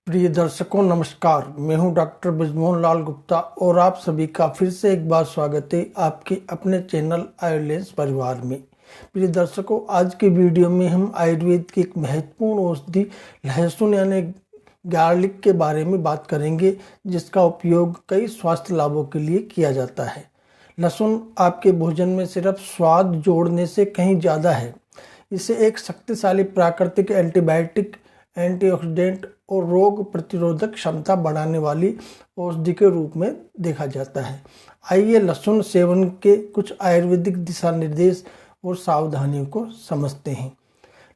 प्रिय दर्शकों नमस्कार। मैं हूं डॉक्टर ब्रिजमोहन लाल गुप्ता और आप सभी का फिर से एक बार स्वागत है आपके अपने चैनल आयुर्लेंस परिवार में। प्रिय दर्शकों, आज के वीडियो में हम आयुर्वेद की एक महत्वपूर्ण औषधि लहसुन यानी गार्लिक के बारे में बात करेंगे, जिसका उपयोग कई स्वास्थ्य लाभों के लिए किया जाता है। लहसुन आपके भोजन में सिर्फ स्वाद जोड़ने से कहीं ज़्यादा है। इसे एक शक्तिशाली प्राकृतिक एंटीबायोटिक, एंटीऑक्सीडेंट और रोग प्रतिरोधक क्षमता बढ़ाने वाली औषधि के रूप में देखा जाता है। आइए लहसुन सेवन के कुछ आयुर्वेदिक दिशा निर्देश और सावधानियों को समझते हैं।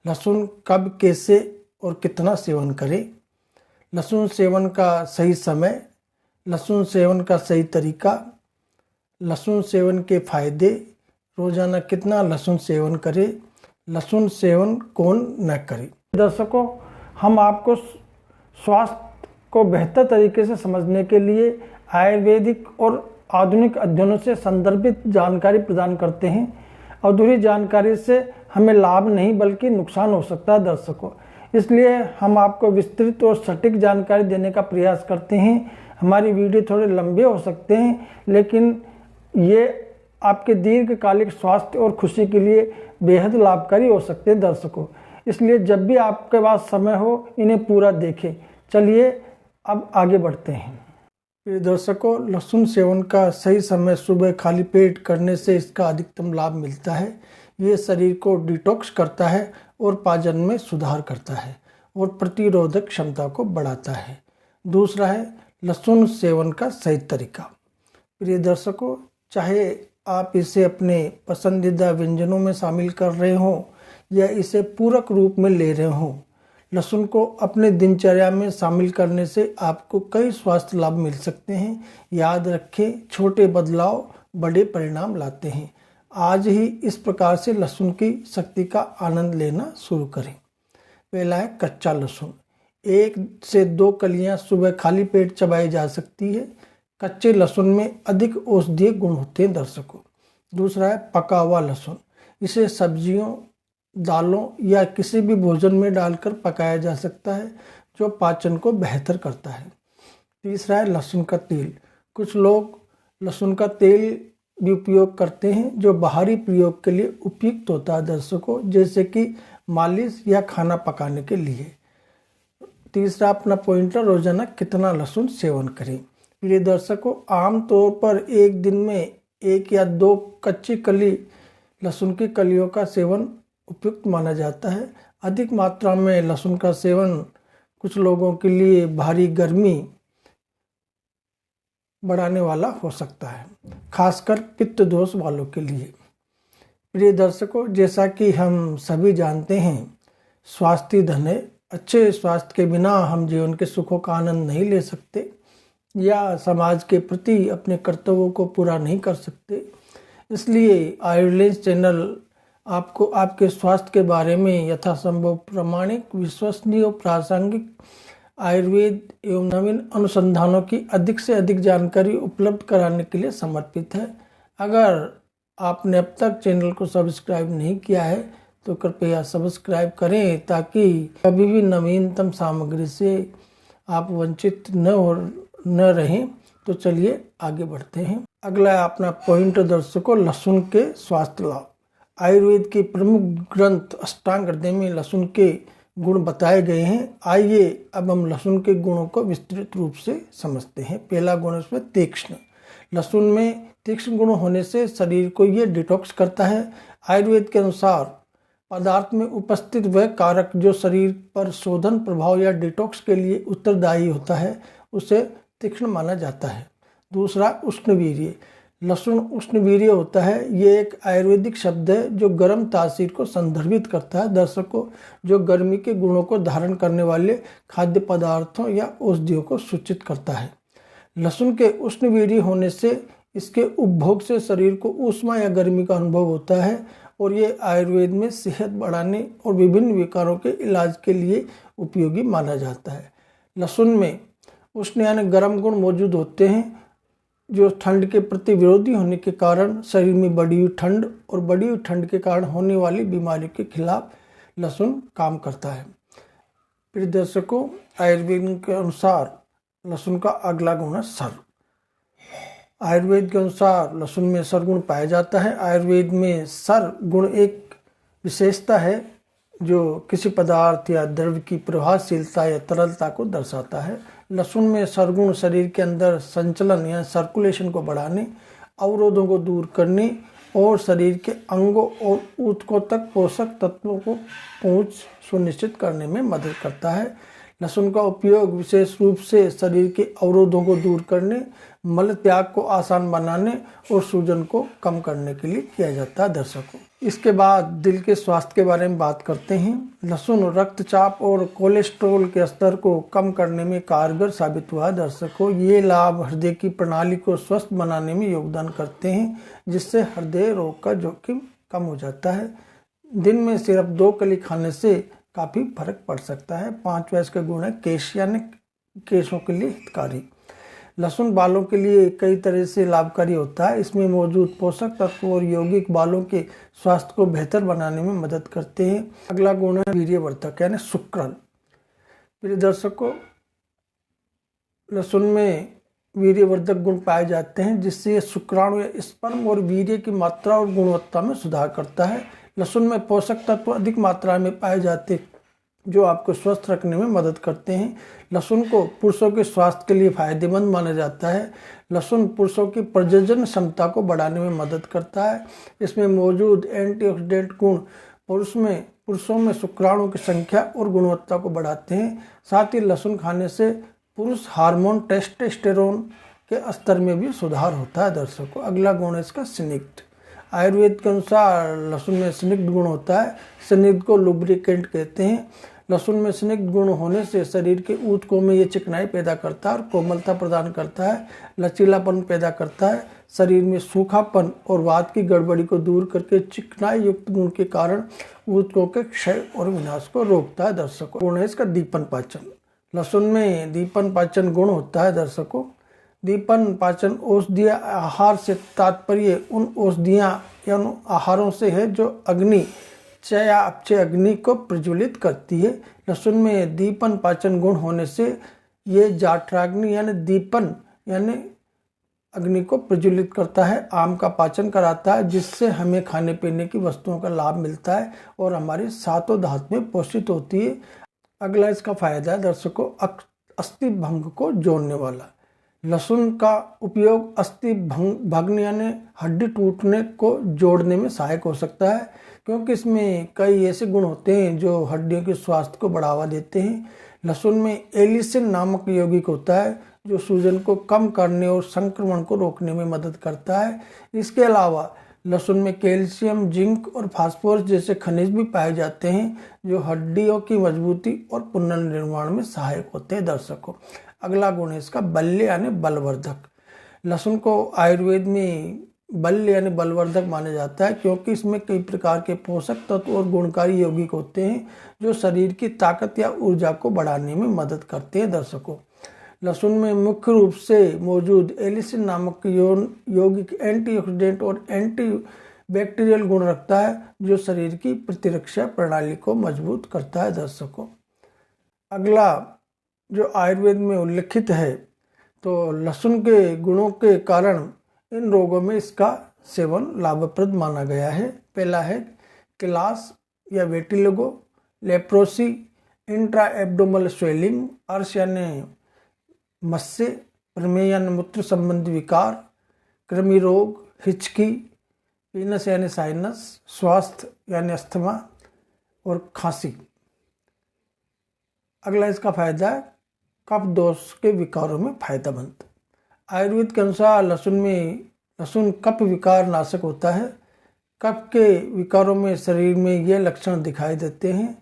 लहसुन कब, कैसे और कितना सेवन करें। लहसुन सेवन का सही समय, लहसुन सेवन का सही तरीका, लहसुन सेवन के फायदे, रोजाना कितना लहसुन सेवन करें, लहसुन सेवन कौन न करे। दर्शकों, हम आपको स्वास्थ्य को बेहतर तरीके से समझने के लिए आयुर्वेदिक और आधुनिक अध्ययनों से संदर्भित जानकारी प्रदान करते हैं। अधूरी जानकारी से हमें लाभ नहीं बल्कि नुकसान हो सकता है दर्शकों, इसलिए हम आपको विस्तृत और सटीक जानकारी देने का प्रयास करते हैं। हमारी वीडियो थोड़े लंबे हो सकते हैं, लेकिन ये आपके दीर्घकालिक स्वास्थ्य और खुशी के लिए बेहद लाभकारी हो सकते हैं दर्शकों, इसलिए जब भी आपके पास समय हो इन्हें पूरा देखें। चलिए अब आगे बढ़ते हैं। प्रिय दर्शकों, लहसुन सेवन का सही समय सुबह खाली पेट करने से इसका अधिकतम लाभ मिलता है। ये शरीर को डिटॉक्स करता है और पाचन में सुधार करता है और प्रतिरोधक क्षमता को बढ़ाता है। दूसरा है लहसुन सेवन का सही तरीका। प्रिय दर्शकों, चाहे आप इसे अपने पसंदीदा व्यंजनों में शामिल कर रहे हों या इसे पूरक रूप में ले रहे हों, लहसुन को अपने दिनचर्या में शामिल करने से आपको कई स्वास्थ्य लाभ मिल सकते हैं। याद रखें, छोटे बदलाव बड़े परिणाम लाते हैं। आज ही इस प्रकार से लहसुन की शक्ति का आनंद लेना शुरू करें। पहला है कच्चा लहसुन। 1 से 2 कलियां सुबह खाली पेट चबाई जा सकती है। कच्चे लहसुन में अधिक औषधीय गुण होते हैं दर्शकों। दूसरा है पका हुआ लहसुन। इसे सब्जियों, दालों या किसी भी भोजन में डालकर पकाया जा सकता है, जो पाचन को बेहतर करता है। तीसरा है लहसुन का तेल। कुछ लोग लहसुन का तेल भी उपयोग करते हैं, जो बाहरी प्रयोग के लिए उपयुक्त होता है दर्शकों, जैसे कि मालिश या खाना पकाने के लिए। तीसरा अपना पॉइंटर, रोजाना कितना लहसुन सेवन करें। प्रिय दर्शकों, आमतौर पर एक दिन में 1 या 2 कच्ची कली लहसुन की कलियों का सेवन उपयुक्त माना जाता है। अधिक मात्रा में लहसुन का सेवन कुछ लोगों के लिए भारी गर्मी बढ़ाने वाला हो सकता है, खासकर पित्त दोष वालों के लिए। प्रिय दर्शकों, जैसा कि हम सभी जानते हैं, स्वास्थ्य धन है। अच्छे स्वास्थ्य के बिना हम जीवन के सुखों का आनंद नहीं ले सकते या समाज के प्रति अपने कर्तव्यों को पूरा नहीं कर सकते। इसलिए आयुर्लेंस चैनल आपको आपके स्वास्थ्य के बारे में यथासंभव प्रामाणिक, विश्वसनीय और प्रासंगिक आयुर्वेद एवं नवीन अनुसंधानों की अधिक से अधिक जानकारी उपलब्ध कराने के लिए समर्पित है। अगर आपने अब तक चैनल को सब्सक्राइब नहीं किया है तो कृपया सब्सक्राइब करें, ताकि कभी भी नवीनतम सामग्री से आप वंचित न रहें। तो चलिए आगे बढ़ते हैं। अगला है अपना पॉइंट दर्शकों, लहसुन के स्वास्थ्य लाभ। आयुर्वेद के प्रमुख ग्रंथ अष्टांग हृदय में लहसुन के गुण बताए गए हैं। आइए अब हम लहसुन के गुणों को विस्तृत रूप से समझते हैं। पहला गुण इसमें तीक्ष्ण। लहसुन में तीक्ष्ण गुण होने से शरीर को ये डिटॉक्स करता है। आयुर्वेद के अनुसार पदार्थ में उपस्थित वह कारक जो शरीर पर शोधन प्रभाव या डिटॉक्स के लिए उत्तरदायी होता है, उसे तीक्ष्ण माना जाता है। दूसरा उष्णवीर्य। लहसुन उष्णवीर्य होता है। ये एक आयुर्वेदिक शब्द है जो गर्म तासीर को संदर्भित करता है दर्शकों, जो गर्मी के गुणों को धारण करने वाले खाद्य पदार्थों या औषधियों को सूचित करता है। लहसुन के उष्णवीर्य होने से इसके उपभोग से शरीर को ऊष्मा या गर्मी का अनुभव होता है और ये आयुर्वेद में सेहत बढ़ाने और विभिन्न विकारों के इलाज के लिए उपयोगी माना जाता है। लहसुन में उष्ण यानी गर्म गुण मौजूद होते हैं, जो ठंड के प्रति विरोधी होने के कारण शरीर में बढ़ी हुई ठंड और बढ़ी हुई ठंड के कारण होने वाली बीमारियों के खिलाफ लहसुन काम करता है। प्रिय दर्शकों, आयुर्वेद के अनुसार लहसुन का अगला गुण है सर। आयुर्वेद के अनुसार लहसुन में सर गुण पाया जाता है। आयुर्वेद में सर गुण एक विशेषता है जो किसी पदार्थ या द्रव्य की प्रभावशीलता या तरलता को दर्शाता है। लहसुन में सरगुण शरीर के अंदर संचलन या सर्कुलेशन को बढ़ाने, अवरोधों को दूर करने और शरीर के अंगों और ऊतकों तक पोषक तत्वों को पहुंच सुनिश्चित करने में मदद करता है। लहसुन का उपयोग विशेष रूप से शरीर के अवरोधों को दूर करने, मल त्याग को आसान बनाने और सूजन को कम करने के लिए किया जाता है। दर्शकों, इसके बाद दिल के स्वास्थ्य के बारे में बात करते हैं। लहसुन रक्तचाप और कोलेस्ट्रॉल के स्तर को कम करने में कारगर साबित हुआ है। दर्शकों, ये लाभ हृदय की प्रणाली को स्वस्थ बनाने में योगदान करते हैं, जिससे हृदय रोग का जोखिम कम हो जाता है। दिन में सिर्फ 2 कली खाने से काफ़ी फर्क पड़ सकता है। 5वां इसका गुण है केश, यानी केशों के लिए हितकारी। लहसुन बालों के लिए कई तरह से लाभकारी होता है। इसमें मौजूद पोषक तत्व और यौगिक बालों के स्वास्थ्य को बेहतर बनाने में मदद करते हैं। अगला गुण है वीर्यवर्धक, यानी शुक्राणु। प्रिय दर्शकों, लहसुन में वीर्यवर्धक गुण पाए जाते हैं, जिससे शुक्राणु या स्पर्म और वीर्य की मात्रा और गुणवत्ता में सुधार करता है। लहसुन में पोषक तत्व अधिक मात्रा में पाए जाते हैं, जो आपको स्वस्थ रखने में मदद करते हैं। लहसुन को पुरुषों के स्वास्थ्य के लिए फायदेमंद माना जाता है। लहसुन पुरुषों की प्रजनन क्षमता को बढ़ाने में मदद करता है। इसमें मौजूद एंटीऑक्सीडेंट गुण पुरुषों में शुक्राणु की संख्या और गुणवत्ता को बढ़ाते हैं। साथ ही लहसुन खाने से पुरुष हार्मोन टेस्टोस्टेरोन के स्तर में भी सुधार होता है। दर्शकों, अगला गुण है इसका स्निग्ध। आयुर्वेद के अनुसार लहसुन में स्निग्ध गुण होता है। स्निग्ध को लुब्रिकेंट कहते हैं। लहसुन में स्निग्ध गुण होने से शरीर के ऊतकों में ये चिकनाई पैदा करता है और कोमलता प्रदान करता है, लचीलापन पैदा करता है। शरीर में सूखापन और वात की गड़बड़ी को दूर करके चिकनाई युक्त गुण के कारण ऊतकों के क्षय और विनाश को रोकता है। दर्शकों, गुण है इसका दीपन पाचन। लहसुन में दीपन पाचन गुण होता है। दर्शकों, दीपन पाचन औषधीय आहार से तात्पर्य उन औषधियाँ या उन आहारों से है जो अग्नि या अपचय अग्नि को प्रज्वलित करती है। लहसुन में दीपन पाचन गुण होने से ये जाठराग्नि यानी दीपन यानी अग्नि को प्रज्वलित करता है। आम का पाचन कराता है, जिससे हमें खाने पीने की वस्तुओं का लाभ मिलता है और हमारी सातों धातुएं पोषित होती है। अगला इसका फायदा है दर्शकों, अस्थि भंग को जोड़ने वाला। लहसुन का उपयोग अस्थि भंग यानी हड्डी टूटने को जोड़ने में सहायक हो सकता है, क्योंकि इसमें कई ऐसे गुण होते हैं जो हड्डियों के स्वास्थ्य को बढ़ावा देते हैं। लहसुन में एलिसिन नामक यौगिक होता है, जो सूजन को कम करने और संक्रमण को रोकने में मदद करता है। इसके अलावा लहसुन में कैल्शियम, जिंक और फास्फोरस जैसे खनिज भी पाए जाते हैं, जो हड्डियों की मजबूती और पुनर्निर्माण में सहायक होते हैं। दर्शकों, अगला गुण है इसका बल्य यानी बलवर्धक। लहसुन को आयुर्वेद में बल्य यानी बलवर्धक माना जाता है, क्योंकि इसमें कई प्रकार के पोषक तत्व और गुणकारी यौगिक होते हैं, जो शरीर की ताकत या ऊर्जा को बढ़ाने में मदद करते हैं। दर्शकों, लहसुन में मुख्य रूप से मौजूद एलिसिन नामक यौगिक एंटीऑक्सीडेंट और एंटी बैक्टीरियल गुण रखता है, जो शरीर की प्रतिरक्षा प्रणाली को मजबूत करता है। दर्शकों, अगला जो आयुर्वेद में उल्लिखित है, तो लहसुन के गुणों के कारण इन रोगों में इसका सेवन लाभप्रद माना गया है। पहला है क्लास या वेटिलिगो, लेप्रोसी, इंट्रा एब्डोमल स्वेलिंग, अर्श यानी मस्से, प्रमेह यानी मूत्र संबंधी विकार, कृमि रोग, हिचकी, पीनस यानी साइनस, स्वास्थ्य यानी अस्थमा और खांसी। अगला इसका फायदा है कफ दोष के विकारों में फायदेमंद। आयुर्वेद के अनुसार लहसुन कफ विकार नाशक होता है। कफ के विकारों में शरीर में ये लक्षण दिखाई देते हैं,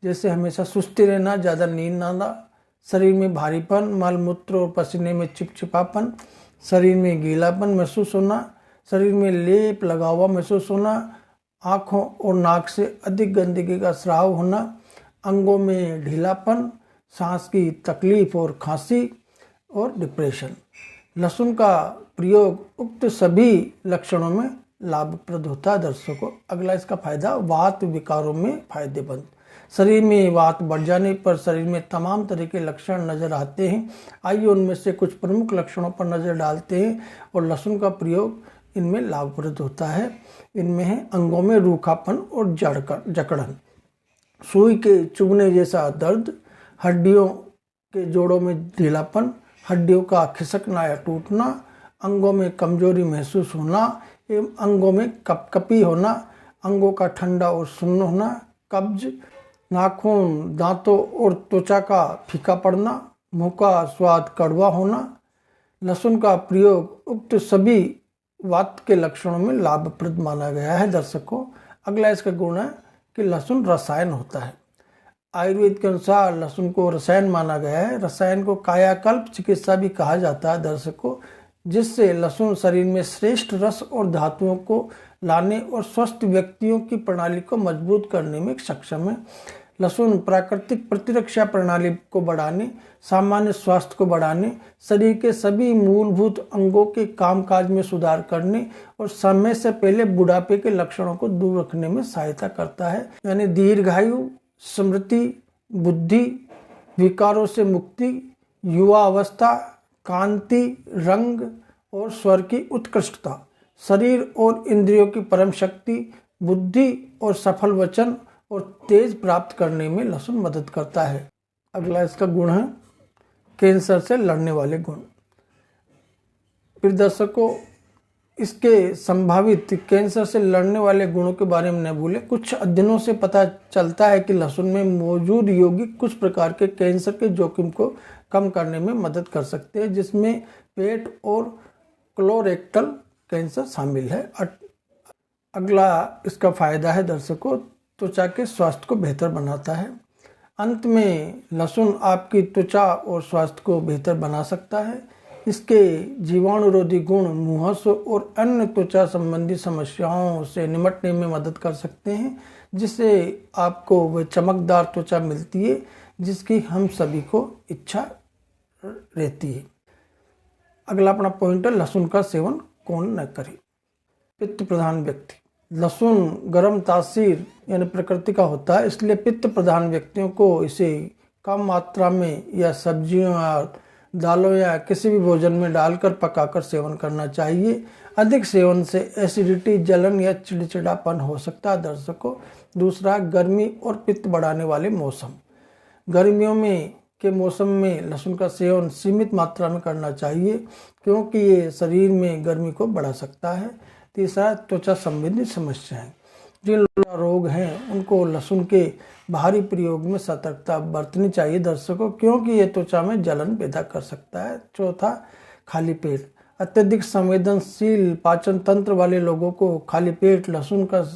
जैसे हमेशा सुस्ती रहना, ज़्यादा नींद ना आना, शरीर में भारीपन, मलमूत्र और पसीने में चिपचिपापन, शरीर में गीलापन महसूस होना, शरीर में लेप लगा हुआ महसूस होना, आँखों और नाक से अधिक गंदगी का स्राव होना, अंगों में ढीलापन, सांस की तकलीफ और खांसी और डिप्रेशन। लहसुन का प्रयोग उक्त सभी लक्षणों में लाभप्रद होता है। दर्शकों, अगला इसका फायदा वात विकारों में फायदेमंद। शरीर में वात बढ़ जाने पर शरीर में तमाम तरह के लक्षण नजर आते हैं। आइए उनमें से कुछ प्रमुख लक्षणों पर नजर डालते हैं और लहसुन का प्रयोग इनमें लाभप्रद होता है। इनमें है अंगों में रूखापन और जकड़न, सुई के चुभने जैसा दर्द, हड्डियों के जोड़ों में ढीलापन, हड्डियों का खिसकना या टूटना, अंगों में कमजोरी महसूस होना एवं अंगों में कपकपी होना, अंगों का ठंडा और सुन्न होना, कब्ज, नाखून, दांतों और त्वचा का फीका पड़ना, मुंह का स्वाद कड़वा होना। लहसुन का प्रयोग उक्त सभी वात के लक्षणों में लाभप्रद माना गया है। दर्शकों, अगला इसका गुण है कि लहसुन रसायन होता है। आयुर्वेद के अनुसार लहसुन को रसायन माना गया है। रसायन को कायाकल्प चिकित्सा भी कहा जाता है दर्शकों, जिससे लहसुन शरीर में श्रेष्ठ रस और धातुओं को लाने और स्वस्थ व्यक्तियों की प्रणाली को मजबूत करने में सक्षम है। लहसुन प्राकृतिक प्रतिरक्षा प्रणाली को बढ़ाने, सामान्य स्वास्थ्य को बढ़ाने, शरीर के सभी मूलभूत अंगों के कामकाज में सुधार करने और समय से पहले बुढ़ापे के लक्षणों को दूर रखने में सहायता करता है। यानी दीर्घायु, स्मृति, बुद्धि, विकारों से मुक्ति, युवा अवस्था, कांति, रंग और स्वर की उत्कृष्टता, शरीर और इंद्रियों की परम शक्ति, बुद्धि और सफल वचन और तेज प्राप्त करने में लहसुन मदद करता है। अगला इसका गुण है कैंसर से लड़ने वाले गुण। फिर दर्शकों, इसके संभावित कैंसर से लड़ने वाले गुणों के बारे में न भूलें। कुछ अध्ययनों से पता चलता है कि लहसुन में मौजूद यौगिक कुछ प्रकार के कैंसर के जोखिम को कम करने में मदद कर सकते हैं, जिसमें पेट और कोलोरेक्टल कैंसर शामिल है। अगला इसका फायदा है दर्शकों, त्वचा के स्वास्थ्य को बेहतर बनाता है। अंत में लहसुन आपकी त्वचा और स्वास्थ्य को बेहतर बना सकता है। इसके जीवाणुरोधी गुण मुंहासों और अन्य त्वचा संबंधी समस्याओं से निपटने में मदद कर सकते हैं, जिससे आपको वह चमकदार त्वचा मिलती है जिसकी हम सभी को इच्छा रहती है। अगला अपना पॉइंट है, लहसुन का सेवन कौन न करे। पित्त प्रधान व्यक्ति। लहसुन गर्म तासीर यानी प्रकृति का होता है, इसलिए पित्त प्रधान व्यक्तियों को इसे कम मात्रा में या सब्जियों या दालों या किसी भी भोजन में डालकर पकाकर सेवन करना चाहिए। अधिक सेवन से एसिडिटी, जलन या चिड़चिड़ापन हो सकता है दर्शकों। दूसरा, गर्मी और पित्त बढ़ाने वाले मौसम। गर्मियों के मौसम में लहसुन का सेवन सीमित मात्रा में करना चाहिए, क्योंकि ये शरीर में गर्मी को बढ़ा सकता है। तीसरा, त्वचा संबंधी समस्याएं। जिन रोग हैं उनको लहसुन के बाहरी प्रयोग में सतर्कता बरतनी चाहिए दर्शकों, क्योंकि ये त्वचा में जलन पैदा कर सकता है। चौथा, खाली पेट। अत्यधिक संवेदनशील पाचन तंत्र वाले लोगों को खाली पेट लहसुन का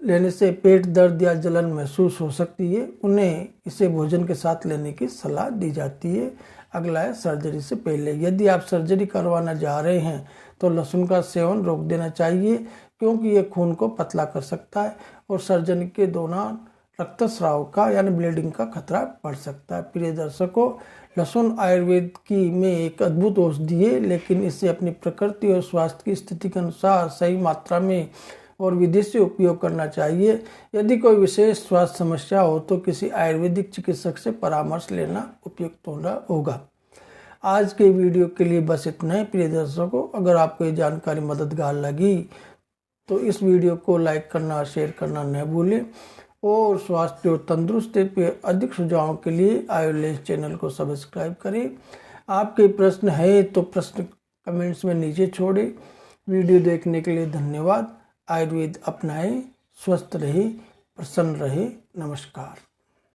लेने से पेट दर्द या जलन महसूस हो सकती है। उन्हें इसे भोजन के साथ लेने की सलाह दी जाती है। अगला है सर्जरी से पहले। यदि आप सर्जरी करवाना जा रहे हैं तो लहसुन का सेवन रोक देना चाहिए, क्योंकि ये खून को पतला कर सकता है और सर्जरी के दौरान रक्तस्राव का यानी ब्लीडिंग का खतरा बढ़ सकता है। प्रिय दर्शकों, लहसुन आयुर्वेद की में एक अद्भुत औषधि है, लेकिन इसे अपनी प्रकृति और स्वास्थ्य की स्थिति के अनुसार सही मात्रा में और विधि से उपयोग करना चाहिए। यदि कोई विशेष स्वास्थ्य समस्या हो तो किसी आयुर्वेदिक चिकित्सक से परामर्श लेना उपयुक्त होगा। आज के वीडियो के लिए बस इतना ही। प्रिय दर्शकों, अगर आपको ये जानकारी मददगार लगी तो इस वीडियो को लाइक करना और शेयर करना न भूलें, और स्वास्थ्य और तंदुरुस्ती पर अधिक सुझावों के लिए आयुर्लेंस चैनल को सब्सक्राइब करें। आपके प्रश्न है तो प्रश्न कमेंट्स में नीचे छोड़ें। वीडियो देखने के लिए धन्यवाद। आयुर्वेद अपनाएं, स्वस्थ रहे, प्रसन्न रहे। नमस्कार।